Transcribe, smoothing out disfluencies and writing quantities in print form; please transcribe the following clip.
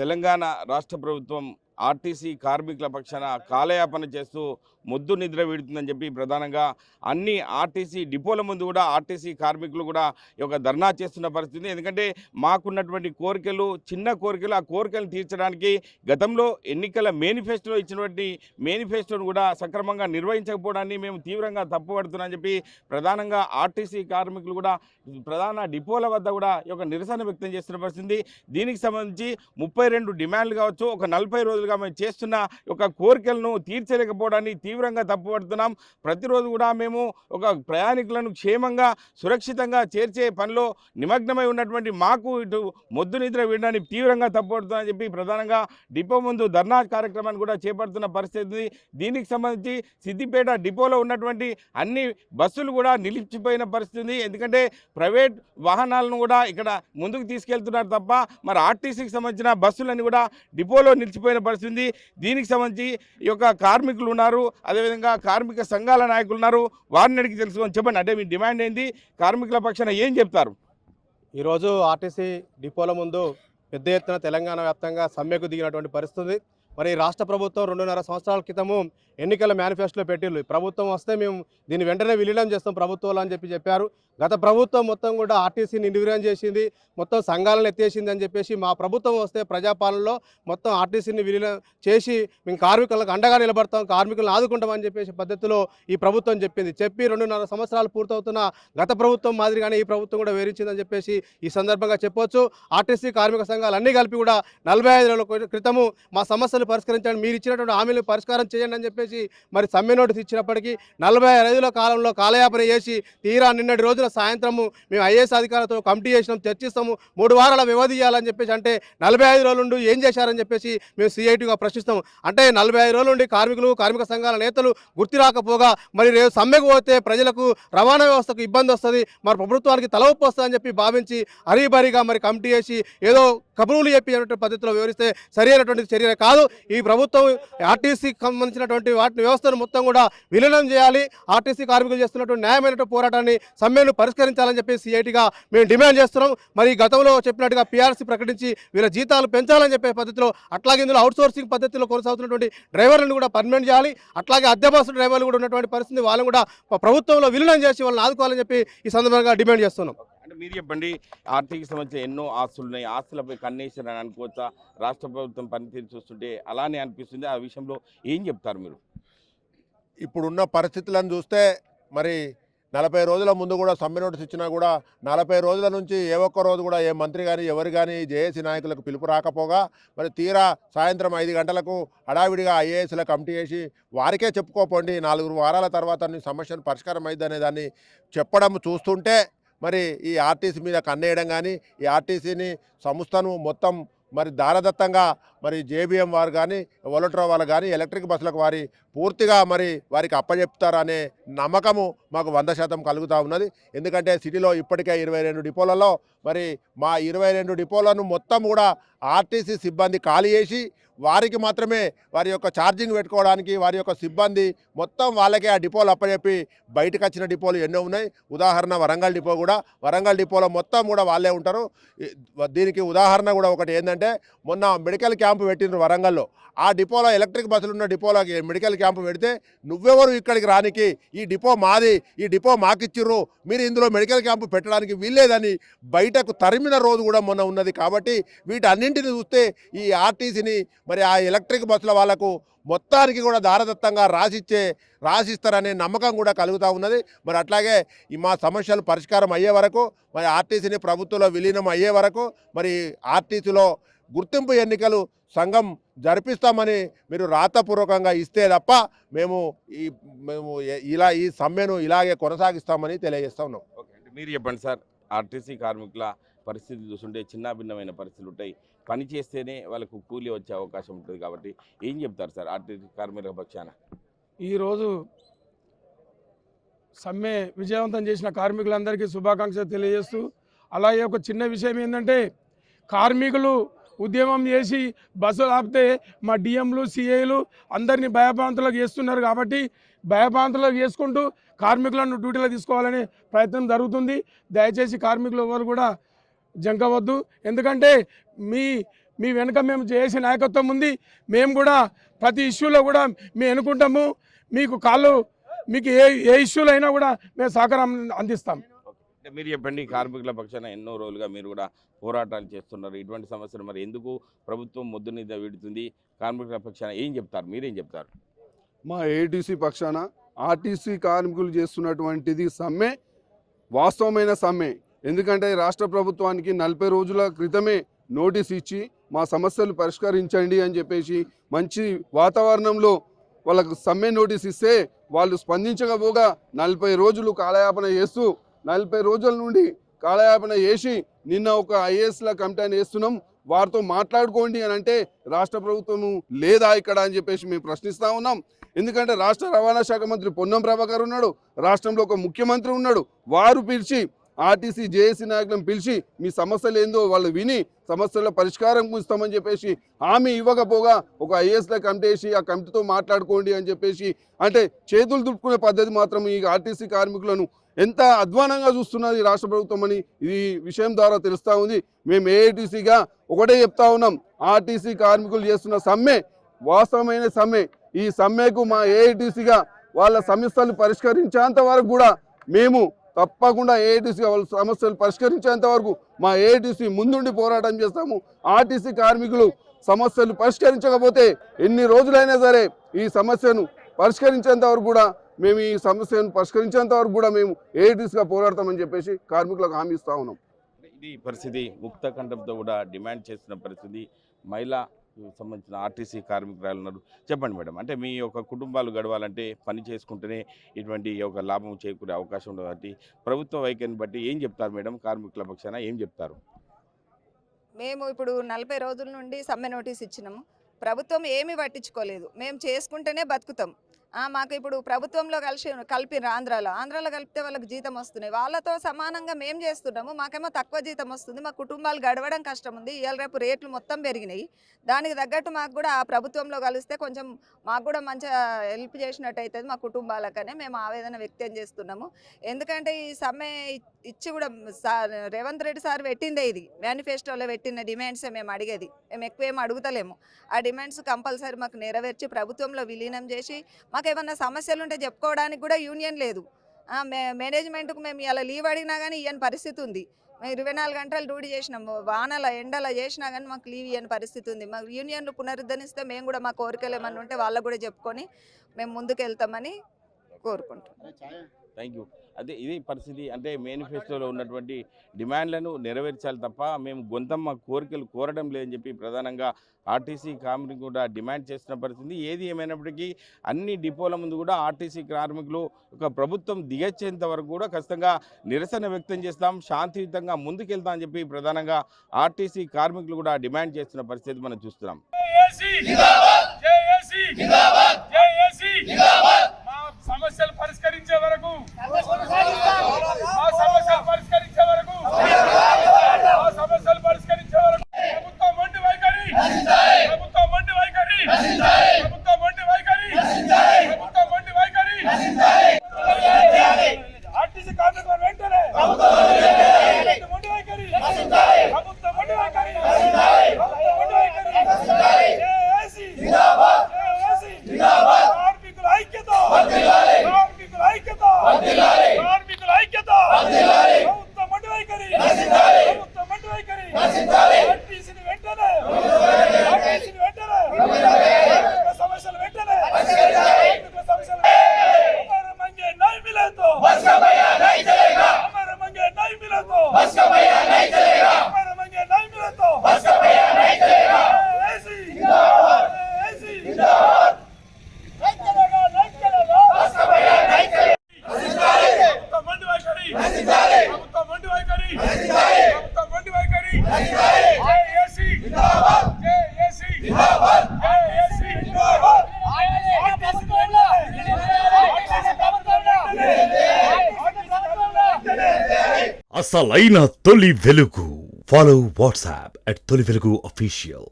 తెలంగాణ రాష్ట్ర ప్రభుత్వం ఆర్టీసీ కార్మికుల పక్షాన కాలయాపన చేస్తూ మొద్దు నిద్ర వీడుతుందని చెప్పి ప్రధానంగా అన్ని ఆర్టీసీ డిపోల ముందు కూడా ఆర్టీసీ కార్మికులు కూడా ఈ యొక్క ధర్నా చేస్తున్న పరిస్థితి. ఎందుకంటే మాకున్నటువంటి కోరికలు చిన్న కోరికలు, ఆ కోరికలు తీర్చడానికి గతంలో ఎన్నికల మేనిఫెస్టోలో ఇచ్చినటువంటి మేనిఫెస్టోను కూడా సక్రమంగా నిర్వహించకపోవడాన్ని మేము తీవ్రంగా తప్పుపడుతున్నామని చెప్పి ప్రధానంగా ఆర్టీసీ కార్మికులు కూడా ప్రధాన డిపోల వద్ద కూడా ఈ యొక్క నిరసన వ్యక్తం చేస్తున్న పరిస్థితి. దీనికి సంబంధించి 32 డిమాండ్లు కావచ్చు, ఒక 40 రోజులుగా మేము చేస్తున్న ఒక కోరికలను తీర్చలేకపోవడాన్ని తీవ్రంగా తప్పుపడుతున్నాం. ప్రతిరోజు కూడా మేము ఒక ప్రయాణికులను క్షేమంగా సురక్షితంగా చేర్చే పనిలో నిమగ్నమై ఉన్నటువంటి మాకు ఇటు మొద్దు నిద్ర వీడడానికి తీవ్రంగా తప్పుపడుతుందని చెప్పి ప్రధానంగా డిపో ముందు ధర్నా కార్యక్రమాన్ని కూడా చేపడుతున్న పరిస్థితి. దీనికి సంబంధించి సిద్దిపేట డిపోలో ఉన్నటువంటి అన్ని బస్సులు కూడా నిలిచిపోయిన పరిస్థితి. ఎందుకంటే ప్రైవేట్ వాహనాలను కూడా ఇక్కడ ముందుకు తీసుకెళ్తున్నారు తప్ప మరి ఆర్టీసీకి సంబంధించిన బస్సులన్నీ కూడా డిపోలో నిలిచిపోయిన పరిస్థితి. దీనికి సంబంధించి ఈ యొక్క కార్మికులు ఉన్నారు, అదేవిధంగా కార్మిక సంఘాల నాయకులు ఉన్నారు, వారిని అడిగి తెలుసుకొని చెప్పండి. అంటే మీ డిమాండ్ ఏంది, కార్మికుల పక్షాన ఏం చెప్తారు? ఈరోజు ఆర్టీసీ డిపోల ముందు పెద్ద ఎత్తున తెలంగాణ వ్యాప్తంగా సమ్మెకు దిగినటువంటి పరిస్థితి. మరి రాష్ట్ర ప్రభుత్వం 2.5 సంవత్సరాల క్రితము ఎన్నికల మేనిఫెస్టోలో పెట్టిళ్ళు, ప్రభుత్వం వస్తే మేము దీన్ని వెంటనే విలీనం చేస్తాం ప్రభుత్వాలు అని చెప్పారు. గత ప్రభుత్వం మొత్తం కూడా ఆర్టీసీని నిర్వీర్యం చేసింది, మొత్తం సంఘాలను ఎత్తేసింది అని చెప్పేసి మా ప్రభుత్వం వస్తే ప్రజాపాలనలో మొత్తం ఆర్టీసీని విలీనం చేసి మేము కార్మికులకు అండగా నిలబడతాం, కార్మికులను ఆదుకుంటామని చెప్పేసి పద్ధతిలో ఈ ప్రభుత్వం చెప్పింది. చెప్పి 2.5 సంవత్సరాలు పూర్తవుతున్న గత ప్రభుత్వం మాదిరిగానే ఈ ప్రభుత్వం కూడా వేరించిందని చెప్పేసి ఈ సందర్భంగా చెప్పొచ్చు. ఆర్టీసీ కార్మిక సంఘాలు అన్నీ కలిపి కూడా 45 రోజుల క్రితము మా సమస్యలు పరిష్కరించండి, మీరు ఇచ్చినటువంటి హామీలు పరిష్కారం చేయండి అని చెప్పేసి మరి సమ్మె నోటీస్ ఇచ్చినప్పటికీ 45 రోజుల కాలంలో కాలయాపన చేసి తీరా నిన్నటి రోజున సాయంత్రము మేము ఐఏఎస్ అధికారులతో కమిటీ చేసినాం, చర్చిస్తాము, 3 వారాల వ్యవధి ఇవ్వాలని చెప్పేసి అంటే 45 రోజుల నుండి ఏం చేశారని చెప్పేసి మేము సిఐటిగా ప్రశ్నిస్తాము. అంటే 45 రోజుల నుండి కార్మికులు, కార్మిక సంఘాల నేతలు గుర్తు రాకపోగా మరి రేపు సమ్మెకు పోతే ప్రజలకు రవాణా వ్యవస్థకు ఇబ్బంది వస్తుంది, మరి ప్రభుత్వానికి తలవొప్పి వస్తుందని చెప్పి భావించి హరీబరీగా మరి కమిటీ చేసి ఏదో కబుర్లు చెప్పి పద్ధతిలో వివరిస్తే సరైనటువంటి చర్య కాదు. ఈ ప్రభుత్వం ఆర్టీసీకి సంబంధించినటువంటి వాటి వ్యవస్థను మొత్తం కూడా విలీనం చేయాలి, ఆర్టీసీ కార్మికులు చేస్తున్నటువంటి న్యాయమైనటువంటి పోరాటాన్ని సమ్మెను పరిష్కరించాలని చెప్పి సిఐటిగా మేము డిమాండ్ చేస్తున్నాం. మరి గతంలో చెప్పినట్టుగా పీఆర్సీ ప్రకటించి వీళ్ళ జీతాలు పెంచాలని చెప్పే పద్ధతిలో, అట్లాగే ఇందులో అవుట్సోర్సింగ్ పద్ధతిలో కొనసాగుతున్నటువంటి డ్రైవర్లను కూడా పర్మనెంట్ చేయాలి, అట్లాగే అద్దె బస్సు డ్రైవర్లు కూడా ఉన్నటువంటి పరిస్థితి వాళ్ళని కూడా ప్రభుత్వంలో విలీనం చేసి వాళ్ళని ఆదుకోవాలని చెప్పి ఈ సందర్భంగా డిమాండ్ చేస్తున్నాం. అంటే మీరు చెప్పండి, ఆర్థిక సంబంధించిన ఎన్నో ఆస్తులు ఉన్నాయి, ఆస్తులపై కన్నేసారు అని అనుకోవచ్చా? రాష్ట్ర ప్రభుత్వం పనితీరు చూస్తుంటే అలానే అనిపిస్తుంది. ఆ విషయంలో ఏం చెప్తారు మీరు? ఇప్పుడున్న పరిస్థితులను చూస్తే మరి 40 రోజుల ముందు కూడా సమ్మె నోటీస్ ఇచ్చినా కూడా 40 రోజుల నుంచి ఏ ఒక్క రోజు కూడా ఏ మంత్రి కానీ ఎవరు కానీ జేఏసీ నాయకులకు పిలుపు రాకపోగా మరి తీరా సాయంత్రం 5 గంటలకు హడావిడిగా ఐఏఎస్ల కమిటీ చేసి వారికే చెప్పుకోపోండి 4 వారాల తర్వాత సమస్యను పరిష్కారం అయింది అనే దాన్ని చెప్పడం చూస్తుంటే మరి ఈ ఆర్టీసీ మీద కన్నేయడం కానీ, ఈ ఆర్టీసీని సంస్థను మొత్తం మరి దారదత్తంగా మరి జేబీఎం వారు కానీ, వొలట్రో వాళ్ళు కానీ, ఎలక్ట్రిక్ బస్సులకు పూర్తిగా మరి వారికి అప్పచెప్తారనే నమ్మకము మాకు 100% కలుగుతూ ఉన్నది. ఎందుకంటే సిటీలో ఇప్పటికే 22 డిపోలలో మరి మా 22 డిపోలను మొత్తం కూడా ఆర్టీసీ సిబ్బంది ఖాళీ చేసి వారికి మాత్రమే వారి యొక్క ఛార్జింగ్ పెట్టుకోవడానికి వారి యొక్క సిబ్బంది మొత్తం వాళ్ళకే ఆ డిపోలు అప్పచెప్పి బయటకు వచ్చిన డిపోలు ఎన్నో ఉన్నాయి. ఉదాహరణ వరంగల్ డిపో కూడా, వరంగల్ డిపోలో మొత్తం కూడా వాళ్ళే ఉంటారు. దీనికి ఉదాహరణ కూడా ఒకటి ఏంటంటే మొన్న మెడికల్ క్యాంపు పెట్టిండ్రు వరంగల్లో. ఆ డిపోలో ఎలక్ట్రిక్ బస్సులు ఉన్న డిపోలోకి మెడికల్ క్యాంపు పెడితే నువ్వెవరు ఇక్కడికి రానికి, ఈ డిపో మాది, ఈ డిపో మాకిచ్చిర్రు, మీరు ఇందులో మెడికల్ క్యాంపు పెట్టడానికి వీల్లేదని బయటకు తరిమిన రోజు కూడా మొన్న ఉన్నది. కాబట్టి వీటన్నింటిని చూస్తే ఈ ఆర్టీసీని మరి ఆ ఎలక్ట్రిక్ బస్సుల వాళ్లకు మొత్తానికి కూడా దారదత్తంగా రాసిస్తారనే నమ్మకం కూడా కలుగుతూ ఉన్నది. మరి అట్లాగే ఈ మా సమస్యలు పరిష్కారం అయ్యే వరకు, మరి ఆర్టీసీని ప్రభుత్వంలో విలీనం అయ్యే వరకు మరి ఆర్టీసీలో గుర్తింపు ఎన్నికలు సంఘం జరిపిస్తామని మీరు రాతపూర్వకంగా ఇస్తే తప్ప మేము ఈ సమ్మెను ఇలాగే కొనసాగిస్తామని తెలియజేస్తా ఉన్నాం. ఓకే, అంటే మీరు చెప్పండి సార్, ఆర్టీసీ కార్మికుల పరిస్థితి చూస్తుంటే చిన్న భిన్నమైన పరిస్థితులు ఉంటాయి, పని చేస్తేనే వాళ్ళకు కూలీ వచ్చే అవకాశం ఉంటుంది. కాబట్టి ఏం చెప్తారు సార్ ఆర్టీసీ కార్మికుల పక్షాన? ఈరోజు సమ్మె విజయవంతం చేసిన కార్మికులందరికీ శుభాకాంక్షలు తెలియజేస్తూ, అలాగే ఒక చిన్న విషయం ఏంటంటే కార్మికులు ఉద్యమం చేసి బస్సులు ఆపితే మా డిఎంలు సిఐలు అందరినీ భయభ్రాంతులకు చేస్తున్నారు. కాబట్టి భయభ్రాంతులకు చేసుకుంటూ కార్మికులను డ్యూటీలో తీసుకోవాలనే ప్రయత్నం జరుగుతుంది. దయచేసి కార్మికులు ఎవరు కూడా జంకవద్దు. ఎందుకంటే మీ మీ వెనుక మేము జేఏసీ నాయకత్వం ఉంది. మేము కూడా ప్రతి ఇష్యూలో కూడా మేము ఎన్నుకుంటాము. మీకు మీకు ఏ ఇష్యూలు అయినా కూడా మేము సహకారం అందిస్తాం. అంటే మీరు చెప్పండి, కార్మికుల పక్షాన ఎన్నో రోజులుగా మీరు కూడా పోరాటాలు చేస్తున్నారు. ఇటువంటి సమస్యలు మరి ఎందుకు ప్రభుత్వం ముద్దు నిద్ర వీడుతుంది? కార్మికుల పక్షాన ఏం చెప్తారు, మీరేం చెప్తారు? మా ఏఐటీసీ పక్షాన ఆర్టీసీ కార్మికులు చేస్తున్నటువంటిది సమ్మె వాస్తవమైన సమ్మె. ఎందుకంటే రాష్ట్ర ప్రభుత్వానికి 40 రోజుల క్రితమే నోటీస్ ఇచ్చి మా సమస్యలు పరిష్కరించండి అని చెప్పేసి మంచి వాతావరణంలో వాళ్ళకు సమ్మె నోటీస్ ఇస్తే వాళ్ళు స్పందించకపోగా 40 రోజులు కాలయాపన చేస్తూ 40 రోజుల నుండి కాలయాపన చేసి నిన్న ఒక ఐఏఎస్ల కమిటీని వేస్తున్నాం, వారితో మాట్లాడుకోండి అని అంటే రాష్ట్ర ప్రభుత్వము లేదా ఇక్కడ అని చెప్పేసి మేము ప్రశ్నిస్తూ ఉన్నాం. ఎందుకంటే రాష్ట్ర రవాణా శాఖ మంత్రి పొన్నం ప్రభాకర్ ఉన్నాడు, రాష్ట్రంలో ఒక ముఖ్యమంత్రి ఉన్నాడు. వారు పిలిచి ఆర్టీసీ జేఏసీ నాయకులను పిలిచి మీ సమస్యలు ఏందో వాళ్ళు విని సమస్యల పరిష్కారం ఇస్తామని చెప్పేసి హామీ ఇవ్వకపోగా ఒక ఐఏఎస్ల కమిటీ వేసి ఆ కమిటీతో మాట్లాడుకోండి అని చెప్పేసి అంటే చేతులు దులుపుకునే పద్ధతి మాత్రం ఈ ఆర్టీసీ కార్మికులను ఎంత అధ్వానంగా చూస్తున్నది రాష్ట్ర ప్రభుత్వం అని ఈ విషయం ద్వారా తెలుస్తూ ఉంది. మేము ఏఐటీసీగా ఒకటే చెప్తా ఉన్నాం, ఆర్టీసీ కార్మికులు చేస్తున్న సమ్మె వాస్తవమైన సమ్మె. ఈ సమ్మెకు మా ఏఐటీసీగా వాళ్ళ సమస్యలు పరిష్కరించేంత వరకు కూడా మేము తప్పకుండా ఏఐటీసీగా వాళ్ళ సమస్యలు పరిష్కరించేంత వరకు మా ఏఐటీసీ ముందుండి పోరాటం చేస్తాము. ఆర్టీసీ కార్మికులు సమస్యలు పరిష్కరించకపోతే ఎన్ని రోజులైనా సరే ఈ సమస్యను పరిష్కరించేంత వరకు కూడా మేము ఈ సమస్యను పరిష్కరించేంత వరకు కూడా మేము ఏఐటీసీగా పోరాడతామని చెప్పేసి కార్మికులకు హామీ ఇస్తా ఉన్నాం. ఇది పరిస్థితి. ముక్త కంఠంతో కూడా డిమాండ్ చేస్తున్న పరిస్థితి. మహిళా సంబంధించిన ఆర్టీసీ కార్మికురాలు ఉన్నారు. చెప్పండి మేడం, అంటే మీ యొక్క కుటుంబాలు గడవాలంటే పని చేసుకుంటేనే ఇటువంటి ఒక లాభం చేకూరే అవకాశం ఉండదు కాబట్టి ప్రభుత్వ వైఖరిని బట్టి ఏం చెప్తారు మేడం? కార్మికుల పక్షాన ఏం చెప్తారు? మేము ఇప్పుడు 40 రోజుల నుండి సమ్మె నోటీస్ ఇచ్చినాము. ప్రభుత్వం ఏమీ పట్టించుకోలేదు. మేము చేసుకుంటేనే బతుకుతాం. మాకు ఇప్పుడు ప్రభుత్వంలో కలిపిన ఆంధ్రాలో కలిపితే వాళ్ళకి జీతం వస్తున్నాయి. వాళ్ళతో సమానంగా మేము చేస్తున్నాము, మాకేమో తక్కువ జీతం వస్తుంది. మా కుటుంబాలు గడవడం కష్టం ఉంది. ఇవాళ రేపు రేట్లు మొత్తం పెరిగినాయి. దానికి తగ్గట్టు మాకు కూడా ఆ ప్రభుత్వంలో కలిస్తే కొంచెం మాకు కూడా మంచిగా హెల్ప్ చేసినట్టు అవుతుంది మా కుటుంబాలకనే మేము ఆవేదన వ్యక్తం చేస్తున్నాము. ఎందుకంటే ఈ సమ్మె ఇచ్చి కూడా రేవంత్ రెడ్డి సార్ పెట్టిందే, ఇది మేనిఫెస్టోలో పెట్టిన డిమాండ్సే మేము అడిగేది. మేము ఎక్కువేం అడుగుతలేము. ఆ డిమాండ్స్ కంపల్సరీ మాకు నెరవేర్చి ప్రభుత్వంలో విలీనం చేసి మాకు ఏమన్నా సమస్యలు ఉంటే చెప్పుకోవడానికి కూడా యూనియన్ లేదు. మేనేజ్మెంట్కు మేము ఇలా లీవ్ అడిగినా కానీ ఇవ్వని పరిస్థితి ఉంది. మేము 24 గంటలు డ్యూటీ చేసినాము, వానల ఎండల చేసినా కానీ మాకు లీవ్ ఇవ్వని పరిస్థితి ఉంది. మాకు యూనియన్లు పునరుద్ధరిస్తే మేము కూడా మా కోరికలు ఏమన్నా ఉంటే వాళ్ళకు కూడా చెప్పుకొని మేము ముందుకు వెళ్తామని కోరుకుంటున్నాం. Thank you. అదే ఇది పరిస్థితి. అంటే మేనిఫెస్టోలో ఉన్నటువంటి డిమాండ్లను నెరవేర్చాలి తప్ప మేము గొంతమ్మ కోరికలు కోరడం లేదని చెప్పి ప్రధానంగా ఆర్టీసీ కార్మికులు కూడా డిమాండ్ చేస్తున్న పరిస్థితి. ఏది ఏమైనప్పటికీ అన్ని డిపోల ముందు కూడా ఆర్టీసీ కార్మికులు ఒక ప్రభుత్వం దిగొచ్చేంత వరకు కూడా ఖచ్చితంగా నిరసన వ్యక్తం చేస్తాం, శాంతియుతంగా ముందుకెళ్తాం అని చెప్పి ప్రధానంగా ఆర్టీసీ కార్మికులు కూడా డిమాండ్ చేస్తున్న పరిస్థితి మనం చూస్తున్నాం. సమస్యలు పరిష్కరించే వరకు ప్రభుత్వం మొండి వైఖరి, ప్రభుత్వం మొండి వైఖరి, ప్రభుత్వం మొండి వైఖరి, ప్రభుత్వం మొండి వైఖరి. ఆర్టీసీ కార్మికుల వెంటనే మొండి వైఖరి, ప్రభుత్వం మొండి వైఖరి, ప్రభుత్వం మొండి వైఖరి. కార్మికుల ఐక్యత, కార్మికుల ఐక్యత, కార్మికుల ఐక్యత, ప్రభుత్వం మొండి వైఖరి, ప్రభుత్వం మొండి వైఖరి. ఆర్టీసీని వెంటనే, ఆర్టీసీని వెంటనే, కార్మికుల సమస్యలు వెంటనే, కార్మికుల సమస్యలు. हमारा मंगे नहीं मिले तो बस का भैया नहीं चलेगा, हमारा मंगे नहीं मिले तो बस का भैया नहीं चलेगा, हमारा मंगे नहीं मिले तो बस का भैया नहीं चलेगा. ऐसी जिंदाबाद, ऐसी जिंदाबाद. नहीं चलेगा, नहीं चलेगा, बस का भैया नहीं चलेगा. ప్రభుత్వం మొండి వైఖరి, ప్రభుత్వం మొండి వైఖరి, ప్రభుత్వం మొండి వైఖరి. జేఏసీ జిందాబాద్, జేఏసీ జిందాబాద్, జేఏసీ జిందాబాద్. అసలైన తొలి వెలుగు. ఫాలో వాట్సాప్ @తొలి వెలుగు official.